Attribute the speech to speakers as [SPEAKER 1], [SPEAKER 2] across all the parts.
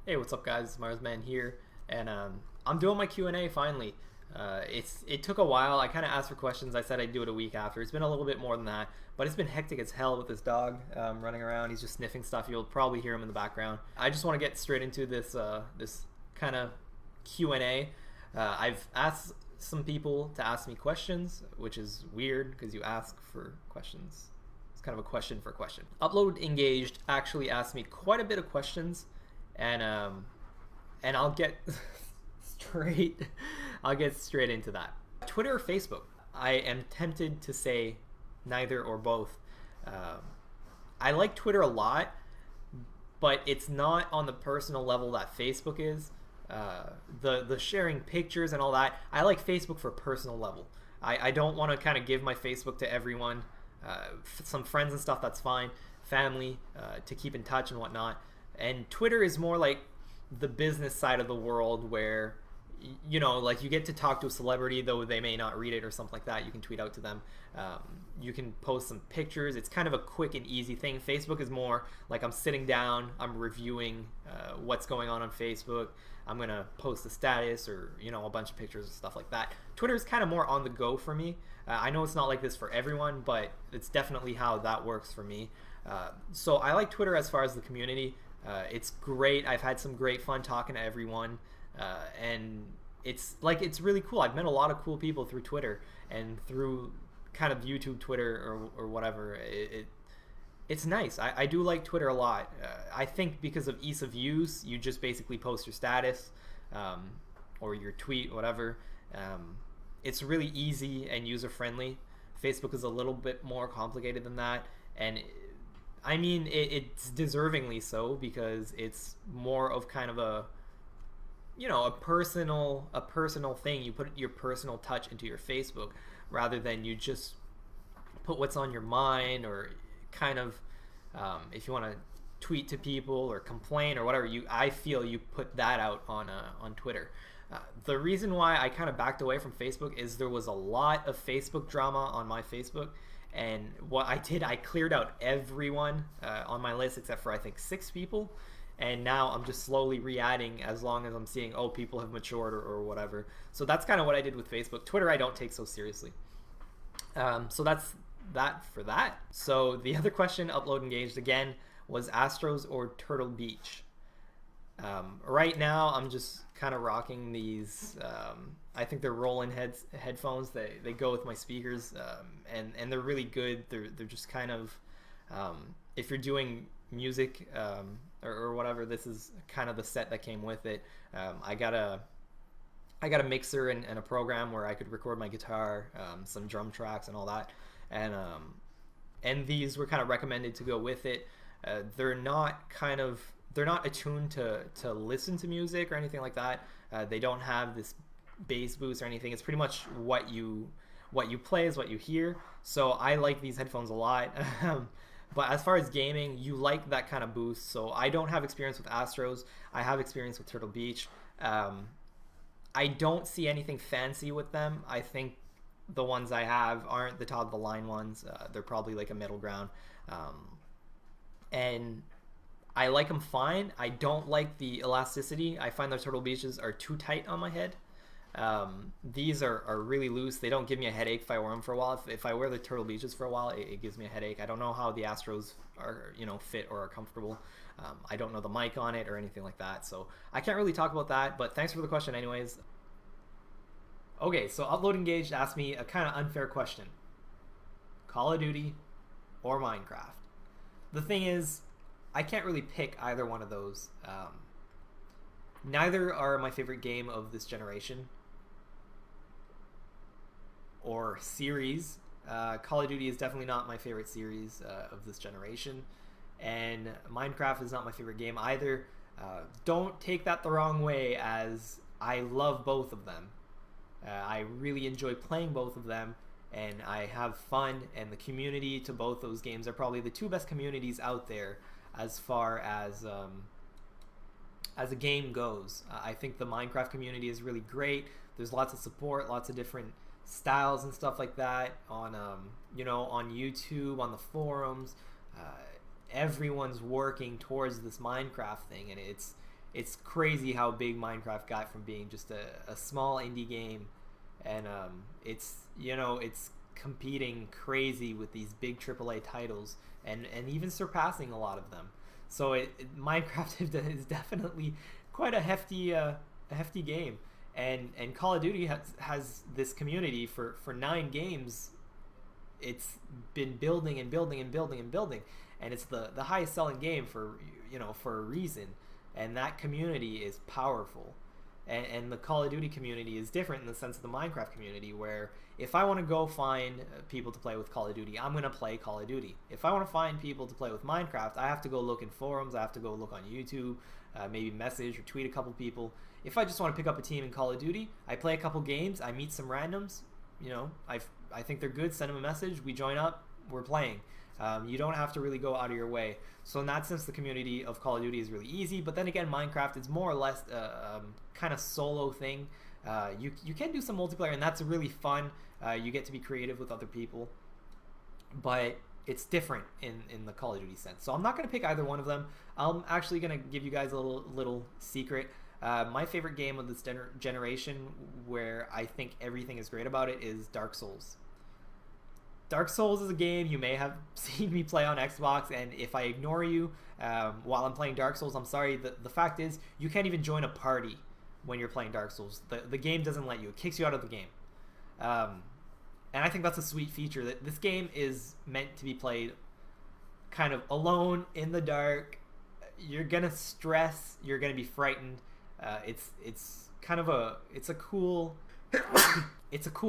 [SPEAKER 1] Hey, what's up, guys? Marsman here, and I'm doing my Q&A finally. It took a while. I kind of asked for questions. I said I'd do it a week after. It's been a little bit more than that, but it's been hectic as hell with this dog running around. He's just sniffing stuff. You'll probably hear him in the background. I just want to get straight into this kind of Q&A. I've asked some people to ask me questions, which is weird because you ask for questions. It's kind of a question for a question. Upload Engaged actually asked me quite a bit of questions, and and I'll get straight I'll get straight into that. Twitter or Facebook? I am tempted to say neither or both. Um, I like Twitter a lot, but it's not on the personal level that Facebook is. The sharing pictures and all that. I like Facebook for personal level. I don't want to kind of give my Facebook to everyone. Some friends and stuff, that's fine. Family, to keep in touch and whatnot. And Twitter is more like the business side of the world where like you get to talk to a celebrity though they may not read it or something like that. You can tweet out to them. You can post some pictures. It's kind of a quick and easy thing. Facebook is more like I'm sitting down, I'm reviewing what's going on Facebook. I'm gonna post a status or a bunch of pictures and stuff like that. Twitter is kind of more on the go for me. I know it's not like this for everyone, but it's definitely how that works for me. So I like Twitter as far as the community. It's great. I've had some great fun talking to everyone, and it's really cool. I've met a lot of cool people through Twitter and through kind of YouTube Twitter or whatever. It's nice. I do like Twitter a lot. I think because of ease of use, you just basically post your status um, or your tweet, whatever. It's really easy and user friendly. Facebook is a little bit more complicated than that, and I mean it's deservingly so because it's more of kind of a personal thing. You put your personal touch into your Facebook rather than you just put what's on your mind or kind of if you want to tweet to people or complain or whatever. I feel you put that out on Twitter. The reason why I kind of backed away from Facebook is there was a lot of Facebook drama on my Facebook, and what I did, I cleared out everyone on my list except for I think 6 people, and now I'm just slowly re-adding as long as I'm seeing people have matured or whatever. So that's kind of what I did with Facebook. Twitter I don't take so seriously. So that's that for that. So the other question, Upload Engaged again, was Astros or Turtle Beach. Right now, I'm just kind of rocking these. I think they're Roland headphones. They go with my speakers, and they're really good. They're just kind of if you're doing music or whatever, this is kind of the set that came with it. I got a mixer and a program where I could record my guitar, some drum tracks, and all that, and these were kind of recommended to go with it. They're not attuned to listen to music or anything like that. They don't have this bass boost or anything. It's pretty much what you play is what you hear. So I like these headphones a lot. But as far as gaming, you like that kind of boost. So I don't have experience with Astros. I have experience with Turtle Beach. I don't see anything fancy with them. I think the ones I have aren't the top of the line ones. They're probably like a middle ground. And I like them fine. I don't like the elasticity. I find the Turtle Beaches are too tight on my head. These are really loose. They don't give me a headache if I wear them for a while. If I wear the Turtle Beaches for a while, it gives me a headache. I don't know how the Astros are, fit or are comfortable. I don't know the mic on it or anything like that. So I can't really talk about that, but thanks for the question anyways. Okay, so Upload Engaged asked me a kind of unfair question. Call of Duty or Minecraft? The thing is, I can't really pick either one of those. Neither are my favorite game of this generation or series. Call of Duty is definitely not my favorite series of this generation, and Minecraft is not my favorite game either. Don't take that the wrong way, as I love both of them. I really enjoy playing both of them, and I have fun, and the community to both those games are probably the two best communities out there as far as a game goes. I think the Minecraft community is really great. There's lots of support, lots of different styles and stuff like that on YouTube, on the forums. Everyone's working towards this Minecraft thing, and it's crazy how big Minecraft got from being just a small indie game, and it's it's competing crazy with these big AAA titles, and even surpassing a lot of them. So Minecraft is definitely quite a hefty game, and Call of Duty has this community for 9 games. It's been building and building and building and building, and it's the highest selling game for a reason, and that community is powerful. And the Call of Duty community is different in the sense of the Minecraft community, where if I want to go find people to play with Call of Duty, I'm going to play Call of Duty. If I want to find people to play with Minecraft, I have to go look in forums, I have to go look on YouTube, maybe message or tweet a couple people. If I just want to pick up a team in Call of Duty, I play a couple games, I meet some randoms, I think they're good, send them a message, we join up, we're playing. You don't have to really go out of your way. So in that sense, the community of Call of Duty is really easy. But then again, Minecraft is more or less kind of solo thing. You can do some multiplayer, and that's really fun. You get to be creative with other people. But it's different in the Call of Duty sense. So I'm not going to pick either one of them. I'm actually going to give you guys a little secret. My favorite game of this generation, where I think everything is great about it, is Dark Souls. Dark Souls is a game you may have seen me play on Xbox, and if I ignore you while I'm playing Dark Souls, I'm sorry. The fact is, you can't even join a party when you're playing Dark Souls. The game doesn't let you. It kicks you out of the game. And I think that's a sweet feature, that this game is meant to be played kind of alone, in the dark. You're going to stress. You're going to be frightened. It's kind of it's a cool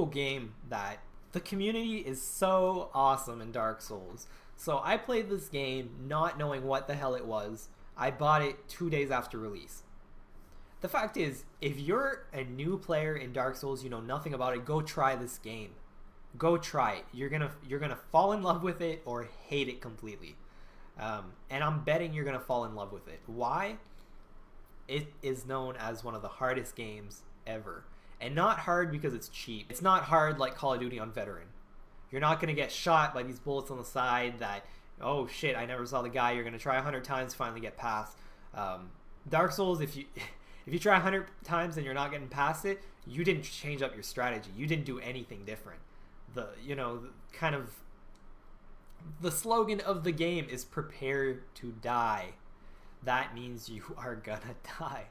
[SPEAKER 1] game that... The community is so awesome in Dark Souls. So I played this game not knowing what the hell it was. I bought it 2 days after release. The fact is, if you're a new player in Dark Souls, you know nothing about it, go try this game. Go try it. You're gonna fall in love with it or hate it completely. And I'm betting you're gonna fall in love with it. Why? It is known as one of the hardest games ever. And not hard because it's cheap. It's not hard like Call of Duty on Veteran. You're not going to get shot by these bullets on the side that, oh shit, I never saw the guy. You're going to try 100 times to finally get past. Dark Souls, if you try 100 times and you're not getting past it, you didn't change up your strategy. You didn't do anything different. The slogan of the game is prepare to die. That means you are gonna die.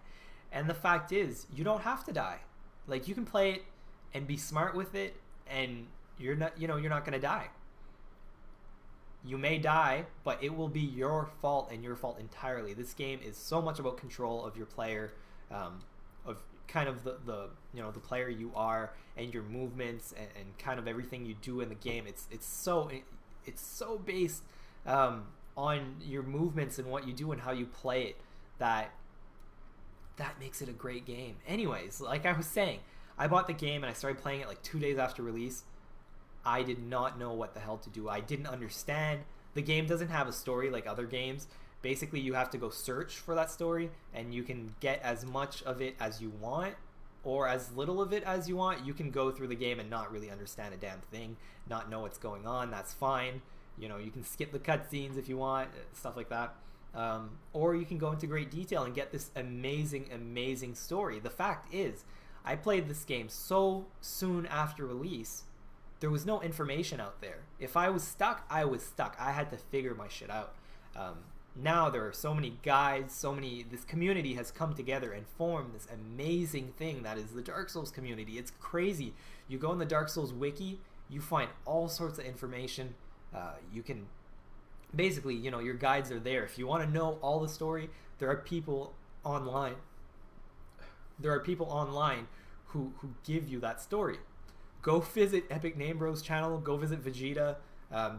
[SPEAKER 1] And the fact is, you don't have to die. Like, you can play it and be smart with it, and you're not gonna die. You may die, but it will be your fault, and your fault entirely. This game is so much about control of your player, of kind of the player you are, and your movements, and kind of everything you do in the game. It's so based on your movements and what you do and how you play it, that makes it a great game. Anyways, like I was saying, I bought the game and I started playing it like 2 days after release. I did not know what the hell to do. I didn't understand. The game doesn't have a story like other games. Basically, you have to go search for that story, and you can get as much of it as you want, or as little of it as you want. You can go through the game and not really understand a damn thing, not know what's going on. That's fine. You can skip the cutscenes if you want, stuff like that. Or you can go into great detail and get this amazing story. The fact is, I played this game so soon after release, there was no information out there. If I was stuck, I was stuck. I had to figure my shit out. Now there are so many guides, this community has come together and formed this amazing thing that is the Dark Souls community. It's crazy. You go in the Dark Souls wiki, you find all sorts of information. You can basically, your guides are there. If you want to know all the story, there are people online. Who give you that story. Go visit Epic Name Bros channel. Go visit Vegeta.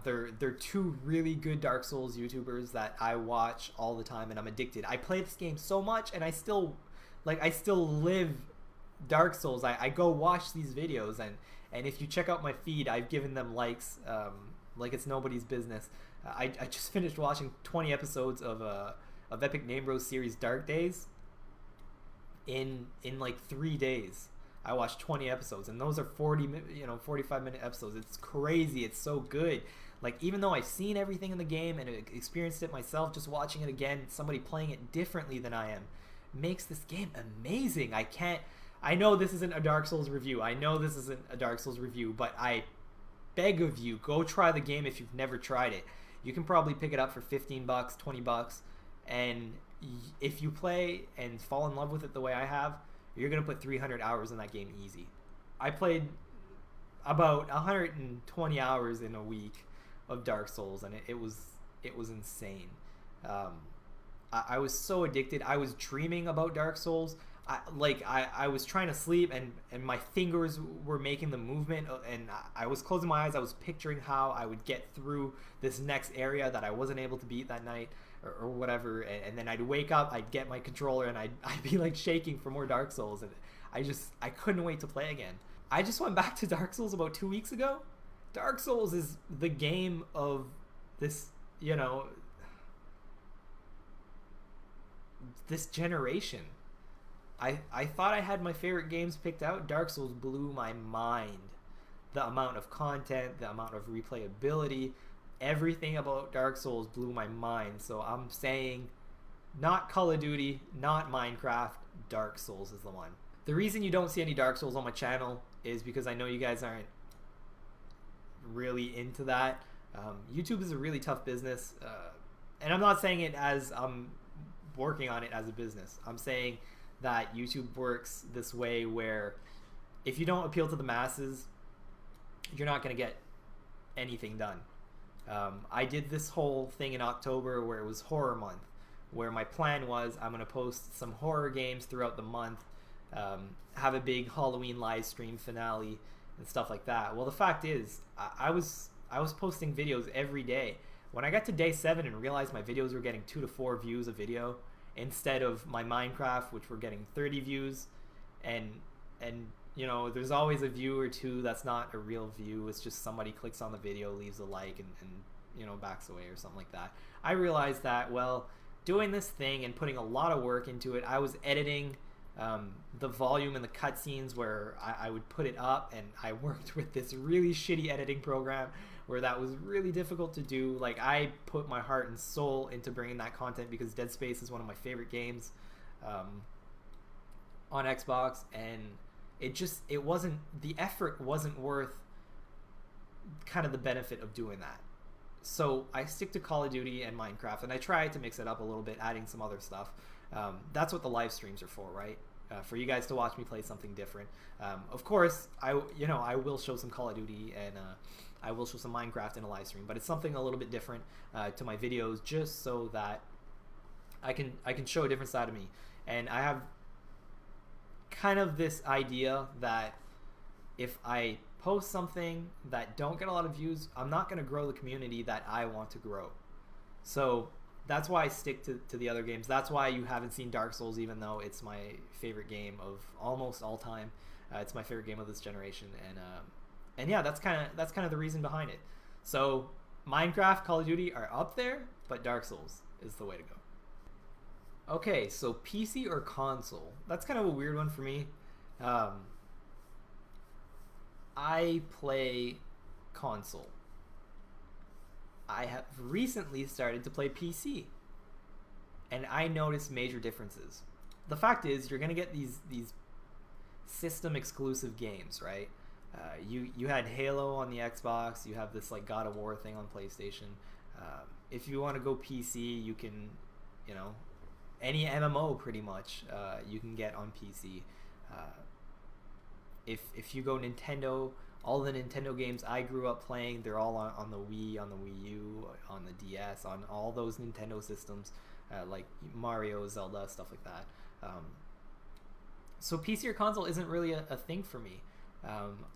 [SPEAKER 1] They're two really good Dark Souls YouTubers that I watch all the time, and I'm addicted. I play this game so much, and I still live Dark Souls. I go watch these videos, and if you check out my feed, I've given them likes like it's nobody's business. I just finished watching 20 episodes of Epic Name Bros series Dark Days in like 3 days. I watched 20 episodes, and those are 45-minute episodes. It's crazy. It's so good. Like, even though I've seen everything in the game and experienced it myself, just watching it again, somebody playing it differently than I am, makes this game amazing. I know this isn't a Dark Souls review. But I beg of you, go try the game if you've never tried it. You can probably pick it up for $15, $20, and if you play and fall in love with it the way I have, you're gonna put 300 hours in that game easy. I played about 120 hours in a week of Dark Souls, and it was insane. I was so addicted. I was dreaming about Dark Souls. I was trying to sleep, and my fingers were making the movement, and I was closing my eyes. I was picturing how I would get through this next area that I wasn't able to beat that night, or whatever. And then I'd wake up, I'd get my controller, and I'd be like shaking for more Dark Souls. And I couldn't wait to play again. I just went back to Dark Souls about 2 weeks ago. Dark Souls is the game of this, this generation. I thought I had my favorite games picked out. Dark Souls blew my mind. The amount of content, the amount of replayability, everything about Dark Souls blew my mind. So I'm saying not Call of Duty, not Minecraft, Dark Souls is the one. The reason you don't see any Dark Souls on my channel is because I know you guys aren't really into that. YouTube is a really tough business. And I'm not saying it as I'm working on it as a business. I'm saying that YouTube works this way where if you don't appeal to the masses, you're not going to get anything done. I did this whole thing in October where it was horror month, where my plan was I'm going to post some horror games throughout the month, have a big Halloween live stream finale and stuff like that. Well, the fact is I was posting videos every day. When I got to day 7 and realized my videos were getting 2 to 4 views a video instead of my Minecraft, which were getting 30 views, and there's always a view or two that's not a real view. It's just somebody clicks on the video, leaves a like, and backs away or something like that. I realized that, well, doing this thing and putting a lot of work into it, I was editing the volume and the cutscenes where I would put it up, and I worked with this really shitty editing program where that was really difficult to do. Like, I put my heart and soul into bringing that content because Dead Space is one of my favorite games on Xbox, and the effort wasn't worth kind of the benefit of doing that. So I stick to Call of Duty and Minecraft, and I try to mix it up a little bit, adding some other stuff. That's what the live streams are for, right? For you guys to watch me play something different. Of course, I will show some Call of Duty, and I will show some Minecraft in a live stream, but it's something a little bit different to my videos, just so that I can show a different side of me. And I have kind of this idea that if I post something that don't get a lot of views, I'm not going to grow the community that I want to grow. So that's why I stick to the other games. That's why you haven't seen Dark Souls, even though it's my favorite game of almost all time. It's my favorite game of this generation, and yeah, that's kind of the reason behind it. So Minecraft, Call of Duty are up there, but Dark Souls is the way to go. Okay, so PC or console? That's kind of a weird one for me. I play console. I have recently started to play PC, and I noticed major differences. The fact is, you're gonna get these system exclusive games, right? You had Halo on the Xbox. You have this like God of War thing on PlayStation. If you want to go PC, you can, any MMO pretty much you can get on PC. If you go Nintendo, all the Nintendo games I grew up playing, they're all on the Wii, on the Wii U, on the DS, on all those Nintendo systems, like Mario, Zelda, stuff like that. So PC or console isn't really a thing for me.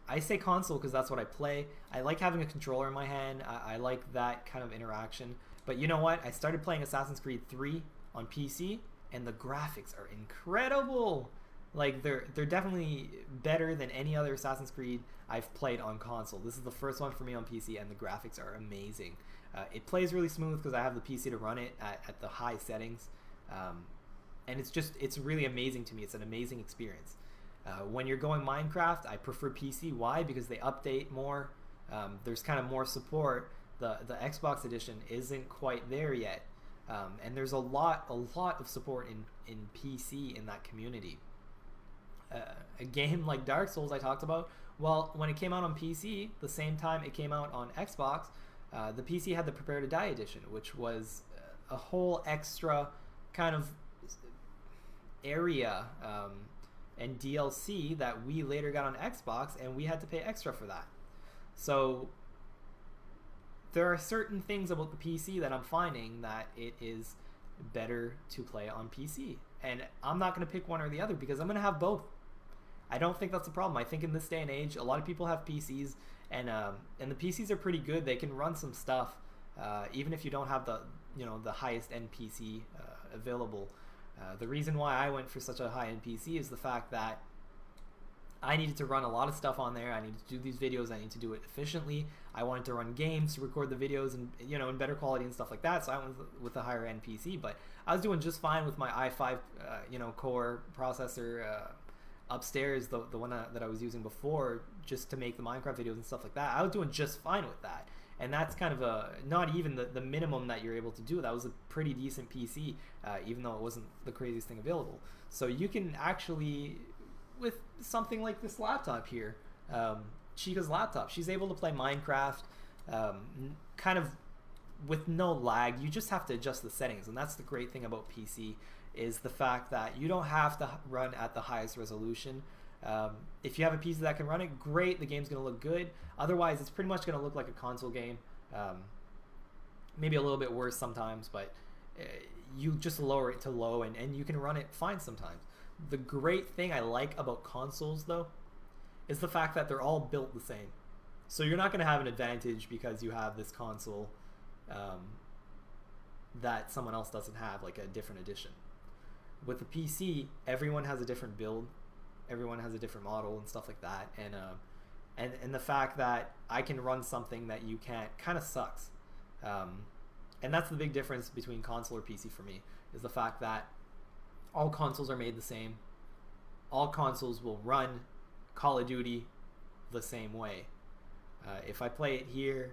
[SPEAKER 1] I say console because that's what I play. I like having a controller in my hand. I like that kind of interaction. But you know what? I started playing Assassin's Creed 3 on PC, and the graphics are incredible. Like, they're definitely better than any other Assassin's Creed I've played on console. This is the first one for me on PC, and the graphics are amazing. It plays really smooth because I have the PC to run it at the high settings. And it's really amazing to me. It's an amazing experience. When you're going Minecraft, I prefer PC. Why? Because they update more. There's kind of more support. The Xbox edition isn't quite there yet. And there's a lot of support in PC in that community. A game like Dark Souls I talked about, well, when it came out on PC, the same time it came out on Xbox, the PC had the Prepare to Die edition, which was a whole extra kind of area and DLC that we later got on Xbox, and we had to pay extra for that. So there are certain things about the PC that I'm finding that it is better to play on PC. And I'm not going to pick one or the other because I'm going to have both. I don't think that's a problem. I think in this day and age, a lot of people have PCs, and the PCs are pretty good. They can run some stuff, even if you don't have the highest end PC available. The reason why I went for such a high end PC is the fact that I needed to run a lot of stuff on there. I needed to do these videos. I need to do it efficiently. I wanted to run games to record the videos and in better quality and stuff like that. So I went with a higher end PC, but I was doing just fine with my i5 core processor upstairs, the one that I was using before, just to make the Minecraft videos and stuff like that. I was doing just fine with that. And that's kind of not even the minimum that you're able to do. That was a pretty decent PC, even though it wasn't the craziest thing available. So you can actually, with something like this laptop here, Chica's laptop, she's able to play Minecraft kind of with no lag. You just have to adjust the settings, and that's the great thing about PC, is the fact that you don't have to run at the highest resolution. If you have a PC that can run it, great, the game's going to look good. Otherwise, it's pretty much going to look like a console game. Maybe a little bit worse sometimes, but you just lower it to low, and you can run it fine sometimes. The great thing I like about consoles, though, is the fact that they're all built the same. So you're not going to have an advantage because you have this console that someone else doesn't have, like a different edition. With the PC, everyone has a different build, everyone has a different model and stuff like that, and the fact that I can run something that you can't kind of sucks. And that's the big difference between console or PC for me, is the fact that all consoles are made the same. All consoles will run Call of Duty the same way. If I play it here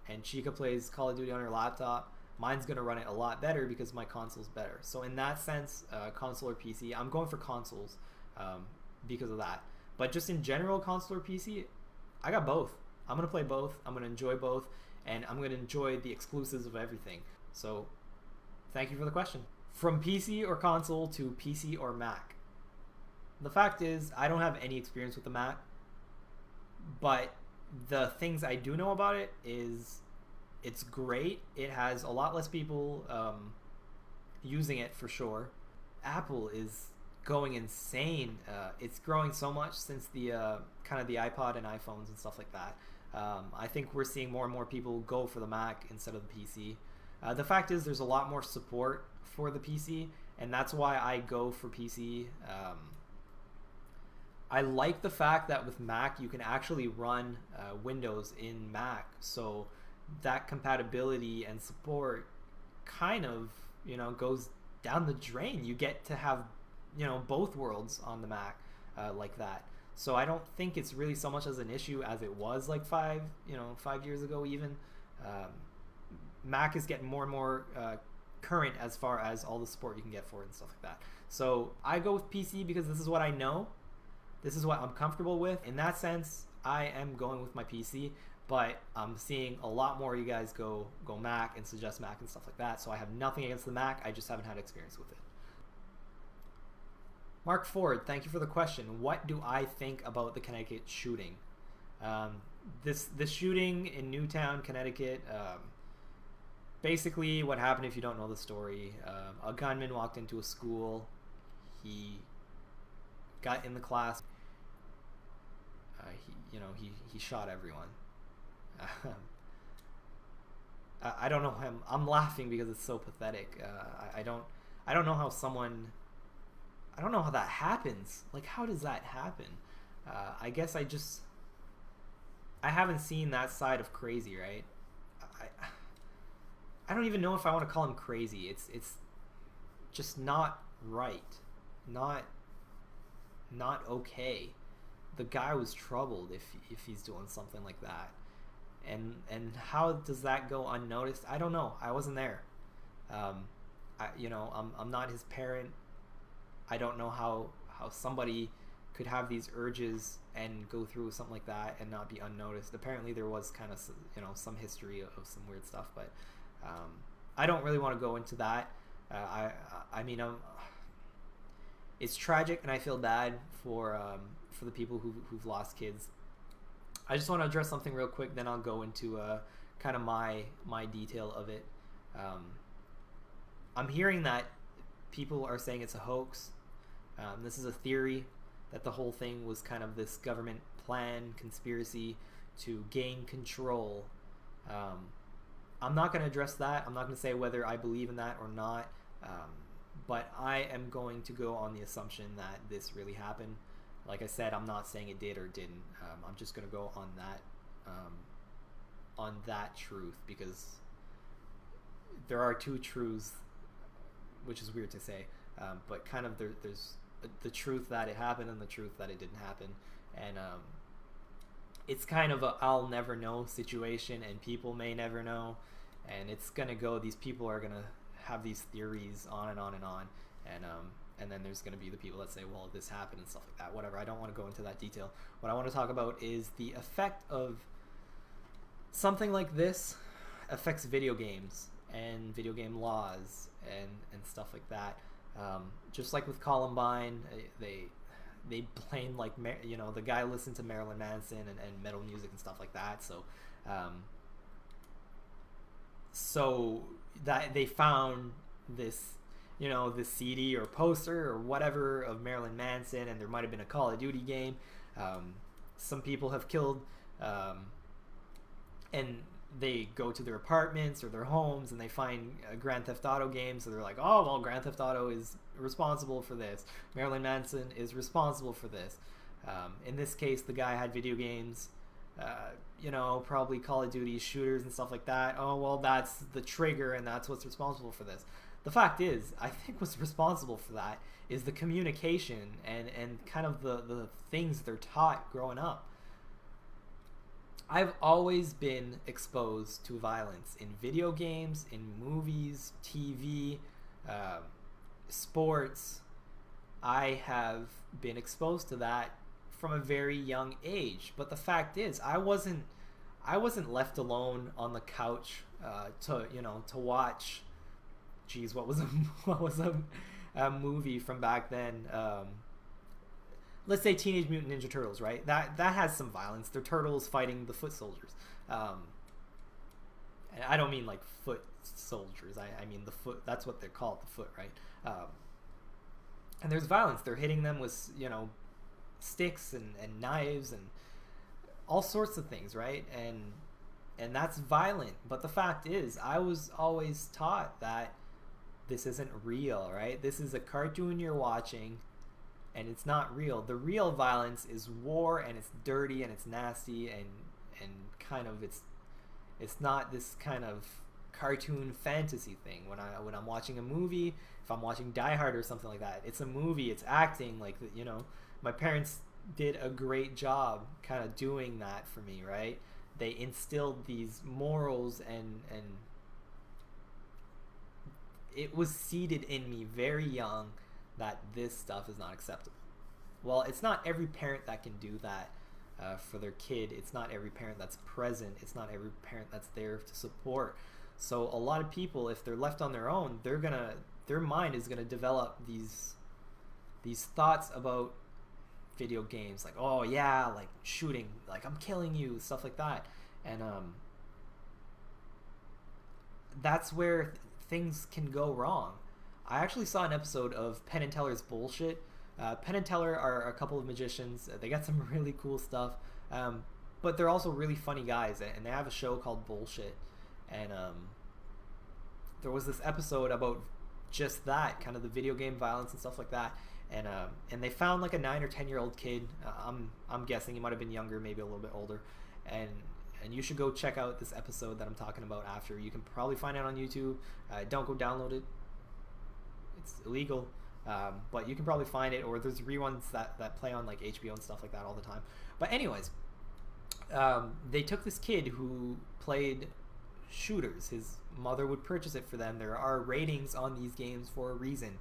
[SPEAKER 1] and Chica plays Call of Duty on her laptop, mine's going to run it a lot better because my console's better. So in that sense, console or PC, I'm going for consoles because of that. But just in general, console or PC, I got both. I'm going to play both. I'm going to enjoy both. And I'm going to enjoy the exclusives of everything. So thank you for the question. From PC or console to PC or Mac. The fact is, I don't have any experience with the Mac. But the things I do know about it is it's great. It has a lot less people using it for sure. Apple is going insane. It's growing so much since the kind of the iPod and iPhones and stuff like that. I think we're seeing more and more people go for the Mac instead of the PC. The fact is, there's a lot more support for the PC, and that's why I go for PC. I like the fact that with Mac you can actually run Windows in Mac, so that compatibility and support kind of goes down the drain. You get to have both worlds on the Mac like that. So I don't think it's really so much as an issue as it was like 5 years ago even. Mac is getting more and more current as far as all the support you can get for it and stuff like that. So I go with PC because this is what I know. This is what I'm comfortable with. In that sense, I am going with my PC, but I'm seeing a lot more of you guys go Mac and suggest Mac and stuff like that. So I have nothing against the Mac. I just haven't had experience with it. Mark Ford, thank you for the question. What do I think about the Connecticut shooting? This shooting in Newtown, Connecticut, basically what happened, if you don't know the story, a gunman walked into a school. He got in the class. He shot everyone. I don't know him. I'm laughing because it's so pathetic. I don't know how someone. I don't know how that happens. Like, how does that happen? I guess I haven't seen that side of crazy, right? I don't even know if I want to call him crazy. It's just not right. Not okay. The guy was troubled if he's doing something like that. And how does that go unnoticed? I don't know. I wasn't there. I'm not his parent. I don't know how somebody could have these urges and go through something like that and not be unnoticed. Apparently, there was kind of some history of some weird stuff, but I don't really want to go into that. I mean, it's tragic, and I feel bad for the people who've lost kids. I just want to address something real quick, then I'll go into kind of my detail of it. I'm hearing that people are saying it's a hoax. This is a theory that the whole thing was kind of this government plan, conspiracy to gain control. I'm not going to address that. I'm not going to say whether I believe in that or not. But I am going to go on the assumption that this really happened. Like I said, I'm not saying it did or didn't. I'm just going to go on that truth, because there are two truths, which is weird to say, but kind of there's the truth that it happened and the truth that it didn't happen, and it's kind of a I'll never know situation, and people may never know, and it's gonna go. These people are gonna have these theories on and on and on, and then there's gonna be the people that say, well, this happened and stuff like that. Whatever. I don't want to go into that detail. What I want to talk about is the effect of something like this affects video games and video game laws and stuff like that. Just like with Columbine, they blamed, like, the guy listened to Marilyn Manson and metal music and stuff like that. So that they found this, this CD or poster or whatever of Marilyn Manson, and there might have been a Call of Duty game. Some people have killed, and they go to their apartments or their homes and they find a Grand Theft Auto game, so they're like, oh, well, Grand Theft Auto is responsible for this. Marilyn Manson is responsible for this. In this case, the guy had video games, probably Call of Duty shooters and stuff like that. Oh, well, that's the trigger and that's what's responsible for this. The fact is, I think what's responsible for that is the communication and kind of the things they're taught growing up. I've always been exposed to violence in video games, in movies, TV, sports. I have been exposed to that from a very young age. But the fact is, I wasn't left alone on the couch to watch. Geez, what was a movie from back then? Let's say Teenage Mutant Ninja Turtles, right? That has some violence. They're turtles fighting the foot soldiers. And I don't mean like foot soldiers. I mean the foot. That's what they're called, the foot, right? And there's violence. They're hitting them with, sticks and knives and all sorts of things, right? And that's violent. But the fact is, I was always taught that this isn't real, right? This is a cartoon you're watching, and it's not real. The real violence is war, and it's dirty, and it's nasty, and kind of it's not this kind of cartoon fantasy thing. When I'm watching a movie, if I'm watching Die Hard or something like that, it's a movie, it's acting. Like, my parents did a great job kind of doing that for me, right? They instilled these morals, and it was seeded in me very young that this stuff is not acceptable. Well, it's not every parent that can do that for their kid. It's not every parent that's present. It's not every parent that's there to support. So a lot of people, if they're left on their own, their mind is gonna develop these thoughts about video games, like, oh yeah, like shooting, like I'm killing you, stuff like that, and that's where things can go wrong. I actually saw an episode of Penn and Teller's Bullshit. Penn and Teller are a couple of magicians. They got some really cool stuff, but they're also really funny guys, and they have a show called Bullshit. And there was this episode about just that, kind of the video game violence and stuff like that. And they found like a 9 or 10-year-old kid. I'm guessing he might have been younger, maybe a little bit older. And you should go check out this episode that I'm talking about after. You can probably find it on YouTube. Don't go download it. It's illegal. But you can probably find it, or there's reruns that play on like HBO and stuff like that all the time. But anyways, they took this kid who played shooters. His mother would purchase it for them. There are ratings on these games for a reason.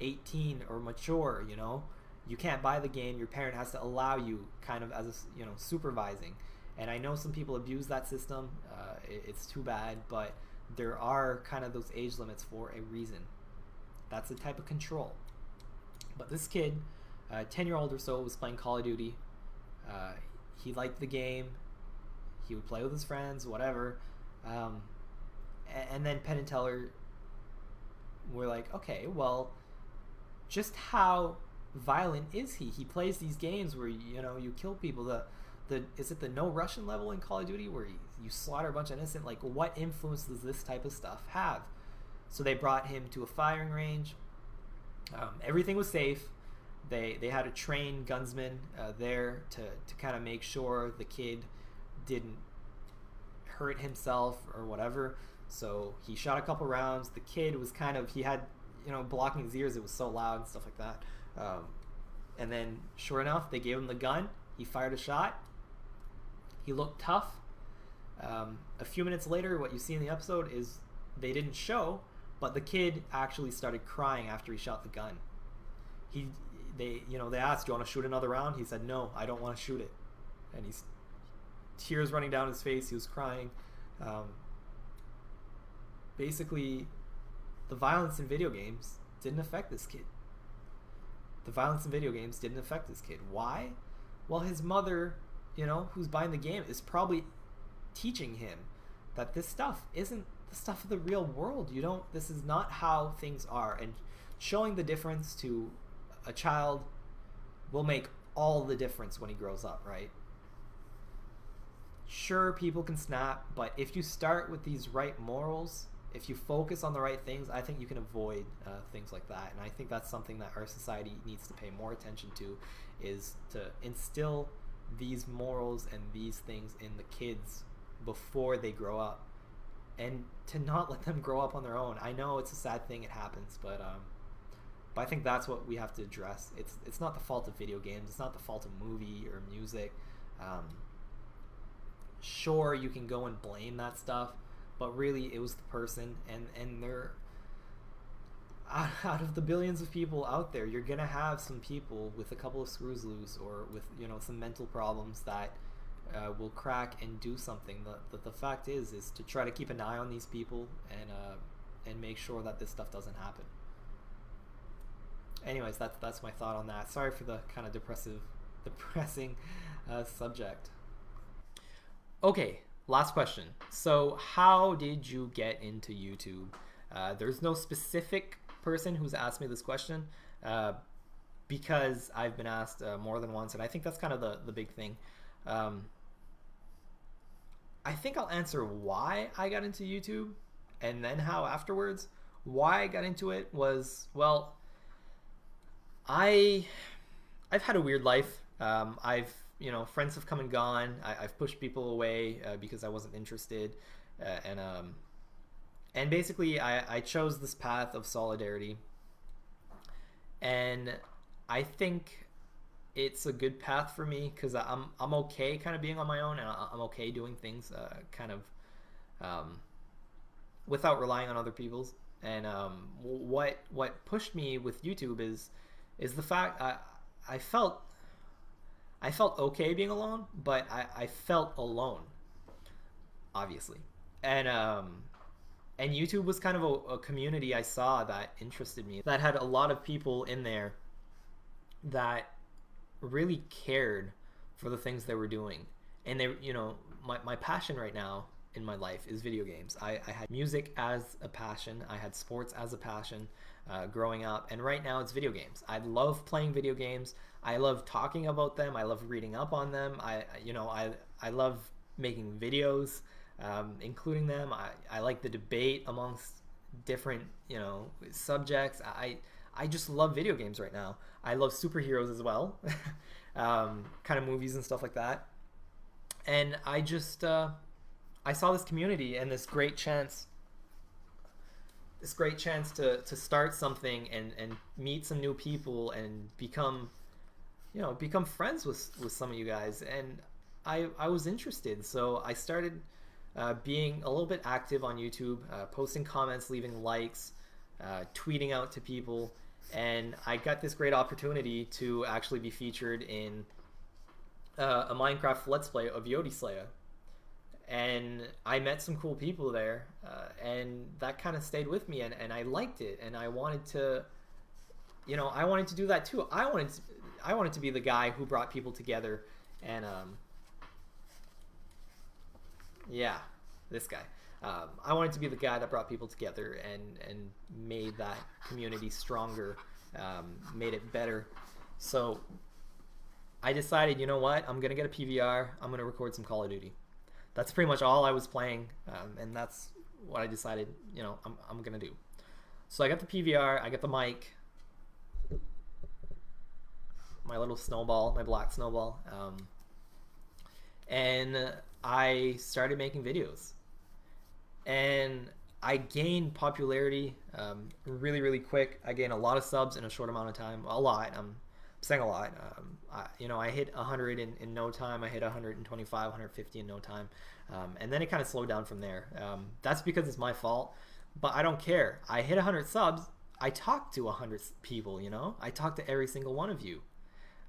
[SPEAKER 1] 18 or mature, you know. You can't buy the game. Your parent has to allow you, kind of as a, you know, supervising. And I know some people abuse that system. It's too bad, but there are kind of those age limits for a reason. That's the type of control. But this kid, 10-year-old or so, was playing Call of Duty. He liked the game. He would play with his friends, whatever. And then Penn and Teller were like, okay, well, just how violent is he? He plays these games where, you know, you kill people. Is it the no Russian level in Call of Duty where you slaughter a bunch of innocent? Like, what influence does this type of stuff have? So they brought him to a firing range. Everything was safe. They had a trained gunsman there to kind of make sure the kid didn't hurt himself or whatever. So he shot a couple rounds. The kid was kind of, he had, you know, blocking his ears. It was so loud and stuff like that. And then, sure enough, they gave him the gun. He fired a shot. He looked tough. A few minutes later, what you see in the episode is they didn't show, but the kid actually started crying after he shot the gun. They asked, "Do you want to shoot another round?" He said, "No, I don't want to shoot it." And he's tears running down his face. He was crying. Basically, the violence in video games didn't affect this kid. The violence in video games didn't affect this kid. Why? Well, his mother, you know, who's buying the game, is probably teaching him that this stuff isn't the stuff of the real world. This is not how things are. And showing the difference to a child will make all the difference when he grows up, right? Sure, people can snap, but if you start with these right morals, if you focus on the right things, I think you can avoid things like that. And I think that's something that our society needs to pay more attention to, is to instill these morals and these things in the kids before they grow up, and to not let them grow up on their own. I know it's a sad thing, it happens, but I think that's what we have to address. It's not the fault of video games. It's not the fault of movie or music. Sure, you can go and blame that stuff, but really it was the person, and they're out of the billions of people out there, you're gonna have some people with a couple of screws loose, or with, you know, some mental problems that will crack and do something. The fact is to try to keep an eye on these people and make sure that this stuff doesn't happen. Anyways, that's my thought on that. Sorry for the kind of depressing subject. Okay, last question. So how did you get into YouTube? There's no specific person who's asked me this question, because I've been asked more than once, and I think that's kind of the big thing. I think I'll answer why I got into YouTube, and then how afterwards. Why I got into it was, well, I've had a weird life. Friends have come and gone. I've pushed people away because I wasn't interested, and basically I chose this path of solidarity, and I think it's a good path for me because I'm okay kind of being on my own, and I'm okay doing things without relying on other people's. And what pushed me with YouTube is the fact I felt okay being alone, but I felt alone, obviously. And YouTube was kind of a community I saw that interested me, that had a lot of people in there that really cared for the things they were doing. And they, you know, my passion right now in my life is video games. I had music as a passion. I had sports as a passion growing up, and right now it's video games. I love playing video games. I love talking about them. I love reading up on them. I love making videos, including them. I like the debate amongst different, you know, subjects. I just love video games right now. I love superheroes as well, kind of movies and stuff like that. And I just I saw this community and this great chance to start something and meet some new people and become friends with some of you guys. And I was interested, so I started being a little bit active on YouTube, posting comments, leaving likes, tweeting out to people, and I got this great opportunity to actually be featured in a Minecraft Let's Play of Yodi Slaya. And I met some cool people there, and that kind of stayed with me, and I liked it, and I wanted to, I wanted to do that too. I wanted to be the guy who brought people together, and yeah, this guy. I wanted to be the guy that brought people together and made that community stronger, made it better. So I decided, you know what? I'm gonna get a PVR. I'm gonna record some Call of Duty. That's pretty much all I was playing, and that's what I decided, I'm gonna do. So I got the PVR, I got the mic, my little snowball, my black snowball, and I started making videos. And I gained popularity really, really quick. I gained a lot of subs in a short amount of time. A lot. I'm saying a lot. I hit 100 in no time. I hit 125, 150 in no time. And then it kind of slowed down from there. That's because it's my fault. But I don't care. I hit 100 subs. I talked to 100 people, I talked to every single one of you.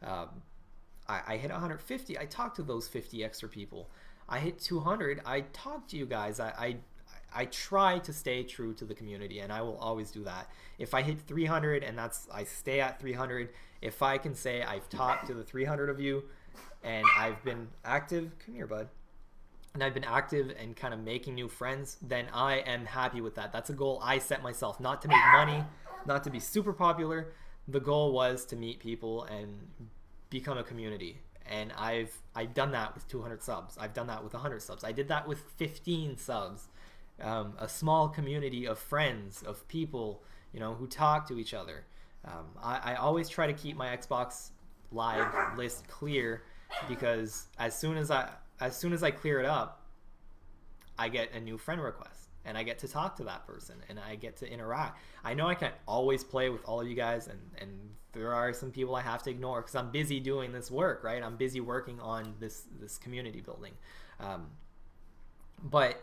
[SPEAKER 1] I hit 150. I talked to those 50 extra people. I hit 200. I talked to you guys. I try to stay true to the community, and I will always do that. If I hit 300 and I stay at 300, if I can say I've talked to the 300 of you and I've been active, come here, bud, and I've been active and kind of making new friends, then I am happy with that. That's a goal I set myself, not to make money, not to be super popular. The goal was to meet people and become a community. And I've done that with 200 subs. I've done that with 100 subs. I did that with 15 subs. A small community of friends, of people, who talk to each other. I always try to keep my Xbox Live list clear, because as soon as I clear it up, I get a new friend request, and I get to talk to that person, and I get to interact. I know I can't always play with all of you guys, and there are some people I have to ignore because I'm busy doing this work, right? I'm busy working on this community building. But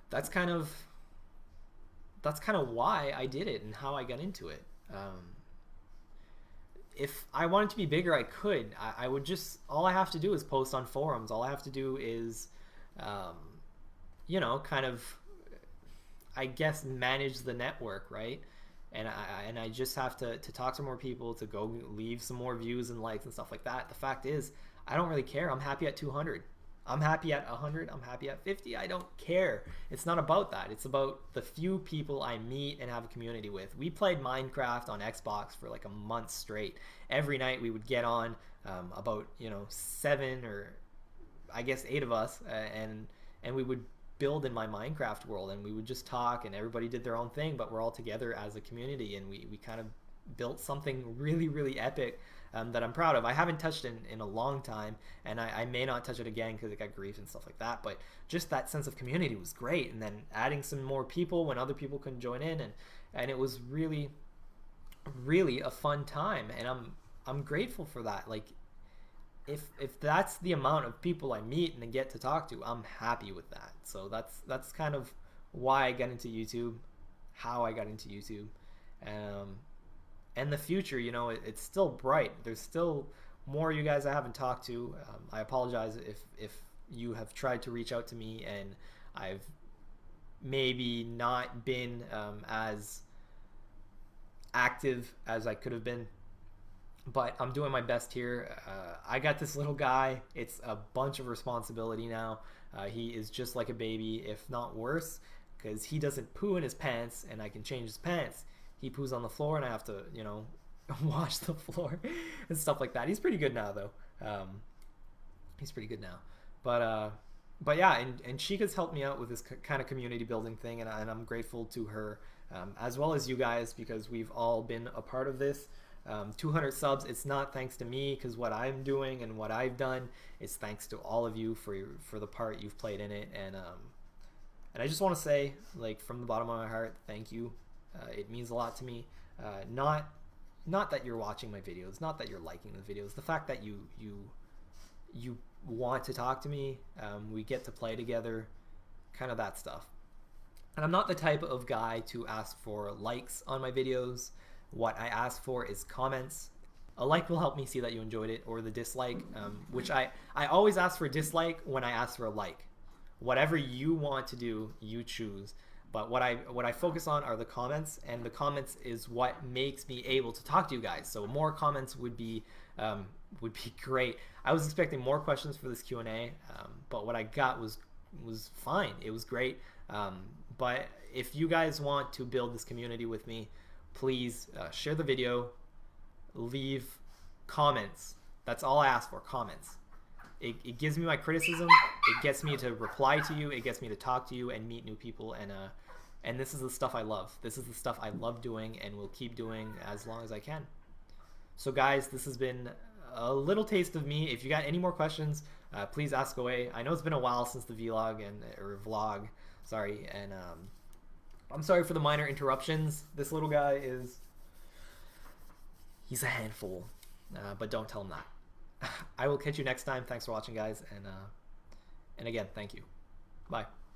[SPEAKER 1] that's kind of why I did it and how I got into it. If I wanted to be bigger, I could. I would just, all I have to do is post on forums. All I have to do is, kind of, I guess, manage the network, right? And I just have to talk to more people, to go leave some more views and likes and stuff like that. The fact is, I don't really care. I'm happy at 200. I'm happy at 100. I'm happy at 50. I don't care. It's not about that. It's about the few people I meet and have a community with. We played Minecraft on Xbox for like a month straight. Every night we would get on, about 7 or I guess 8 of us, and we would build in my Minecraft world, and we would just talk, and everybody did their own thing, but we're all together as a community, and we kind of built something really, really epic that I'm proud of. I haven't touched in a long time, and I may not touch it again because it got grief and stuff like that, but just that sense of community was great. And then adding some more people when other people couldn't join in, and it was really, really a fun time, and I'm grateful for that. Like, if that's the amount of people I meet and get to talk to, I'm happy with that. So that's kind of why I got into YouTube, how I got into YouTube. And the future, it's still bright. There's still more you guys I haven't talked to. I apologize if you have tried to reach out to me and I've maybe not been as active as I could have been. But I'm doing my best here. I got this little guy. It's a bunch of responsibility now. He is just like a baby, if not worse, because he doesn't poo in his pants, and I can change his pants. He poos on the floor, and I have to, wash the floor and stuff like that. He's pretty good now, though. He's pretty good now. But yeah, and Chica's helped me out with this kind of community building thing, and I'm grateful to her, as well as you guys, because we've all been a part of this. 200 subs, it's not thanks to me, because what I'm doing and what I've done, it's thanks to all of you for the part you've played in it. And I just want to say, like, from the bottom of my heart, thank you. It means a lot to me. Not that you're watching my videos, not that you're liking the videos, the fact that you want to talk to me, we get to play together, kind of that stuff. And I'm not the type of guy to ask for likes on my videos. What I ask for is comments. A like will help me see that you enjoyed it, or the dislike, which I always ask for a dislike when I ask for a like. Whatever you want to do, you choose. But what I focus on are the comments, and the comments is what makes me able to talk to you guys. So more comments would be great. I was expecting more questions for this Q&A, but what I got was fine. It was great. But if you guys want to build this community with me, please share the video, leave comments. That's all I ask for, comments. It gives me my criticism. It gets me to reply to you. It gets me to talk to you and meet new people. And this is the stuff I love. This is the stuff I love doing and will keep doing as long as I can. So guys, this has been a little taste of me. If you got any more questions, please ask away. I know it's been a while since the vlog, sorry, and I'm sorry for the minor interruptions. This little guy he's a handful, but don't tell him that. I will catch you next time. Thanks for watching, guys, and again, thank you. Bye.